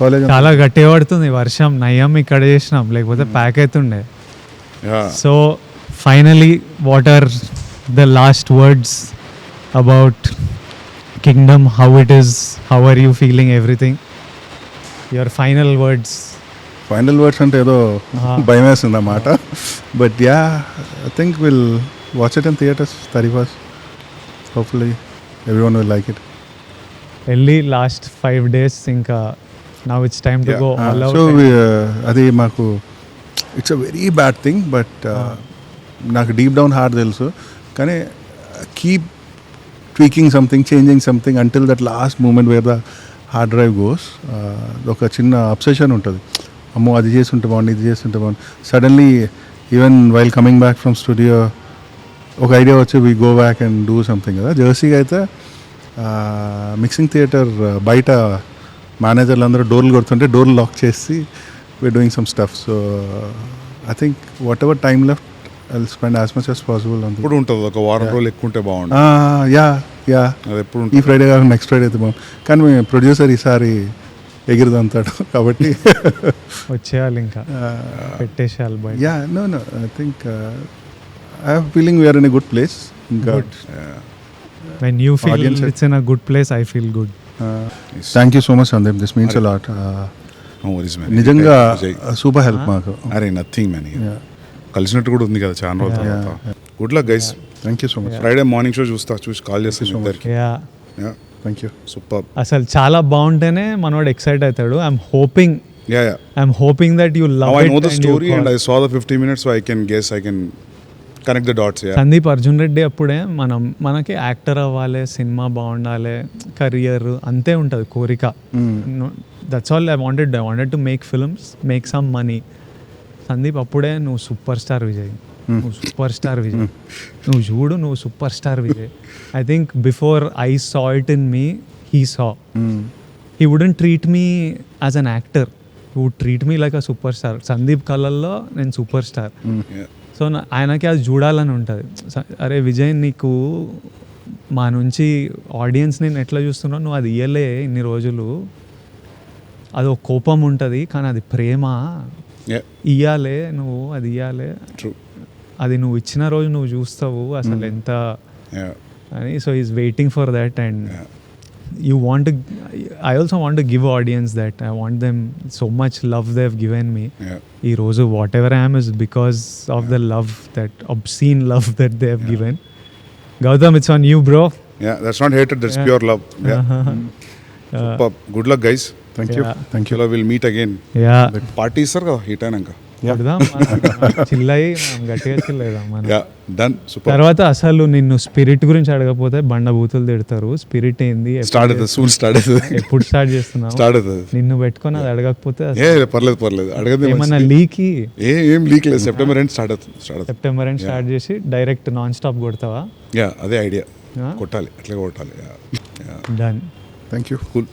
College చాలా గట్టిగా పడుతుంది వర్షం. నయ్యం ఇక్కడ చేసినాం, లేకపోతే ప్యాక్ అవుతుండే. So finally what are the last words about kingdom? How it is? How are you feeling everything? Your final words అంటే ఏదో భయం వేస్తుంది అన్నమాట. But yeah, I think will watch it in theaters 31st. Hopefully everyone will like it. వెళ్ళి last 5 days ఇంకా now it's time to go also out. అది మాకు it's a very bad thing, but నాకు deep down heart తెలుసు. కానీ keep tweaking something, changing something until that last moment where the hard drive goes. ఒక చిన్న obsession ఉంటుంది, అమ్మో అది చేస్తుంటే బాగుంది, ఇది చేస్తుంటే బాగుంది. Suddenly even while coming back from studio ఒక ఐడియా వచ్చి we go back and do something కదా. జెర్సీకి అయితే మిక్సింగ్ థియేటర్ బయట మేనేజర్లు అందరూ డోర్లు కొడుతుంటే డోర్లు లాక్ చేసి we're doing some stuff. So I think whatever time left I will spend as much as possible. ఎప్పుడు ఉంటుంది ఒక వారం రోజులు ఎక్కువ ఉంటే బాగుంటుంది. యా అది ఎప్పుడు ఈ ఫ్రైడే కాకుండా నెక్స్ట్ ఫ్రైడే అయితే బాగుంది. కానీ మీ ప్రొడ్యూసర్ ఈసారి ఎగిరిదంతాడు కాబట్టి వచ్చేయాలి, ఇంకా పెట్టేసేయాలి బయట. Yeah no I think I have feeling we're in a good place. ఇంకా When you feel Audience it's in a good place, I feel good. Thank you so much Sandeep, this means a lot. నిజంగా super help మాకు. అరే nothing man, కలిసినట్టు కూడా ఉంది కదా చాలా రోజుల తర్వాత. Good luck guys. Thank you so much. Friday morning show చూసి కాల్ చేస్తాను ఇద్దరికి. Yeah. Thank you. సూపర్. అసలు చాలా బాగుంటేనే మనోడు ఎక్సైట్ అవుతాడు. I'm hoping that you love I it. know the story and I saw the 50 minutes, so I can guess, I can connect the dots. Sandeep Arjun Reddy అప్పుడే మనకి యాక్టర్ అవ్వాలి, సినిమా బాగుండాలి, career అంతే ఉంటుంది కోరిక. That's all I wanted to make films, make some money. Sandeep అప్పుడే నువ్వు super star Vijay, నువ్వు సూపర్ స్టార్ విజయ్, నువ్వు చూడు, నువ్వు super star Vijay. I think before I saw it in me, he saw. He wouldn't treat me as an actor, he would treat me like a super star. Sandeep కళల్లో నేను super star. So ఆయనకి అది చూడాలని ఉంటుంది. అరే విజయ్, నీకు మా నుంచి ఆడియన్స్ నేను ఎట్లా చూస్తున్నావు, నువ్వు అది ఇయ్యలే ఇన్ని రోజులు. అది ఒక కోపం ఉంటుంది, కానీ అది ప్రేమ. ఇయ్యాలే, నువ్వు అది ఇయ్యాలే. అది నువ్వు ఇచ్చిన రోజు నువ్వు చూస్తావు అసలు ఎంత అని. So is waiting for that. And you want to, I also want to give audience that. I want them so much love they've given me. Ee roju whatever I am is because of the love, that obscene love that they have given. Gautam, it's on you, bro. Yeah, that's not hatred, that's pure love. Super. Good luck guys. Thank you. Thank you. We'll meet again. Party ఇస్తారు కదా hit అయినాక. చిల్లయి గట్టిగా చిల్లేదాం మనం. Done. Super. తర్వాత అసలు నిన్ను spirit గురించి అడగపోతే బండ బూతులు తిడతారు. స్పిరిట్ ఏంది, ఎప్పుడు స్టార్ట్ చేస్తున్నావు? నిన్ను పెట్టుకొని అది అడగకపోతే పర్లేదు అడగదు. ఏమన్నా లీకి ఏం లీక్ లేదు. సెప్టెంబర్ ఎండ్ స్టార్ట్ చేసి డైరెక్ట్ నాన్ స్టాప్ కొడతావా? అదే ఐడియా. కొట్టాలి, అట్లా కొట్టాలి. డన్. Thank you. కూల్.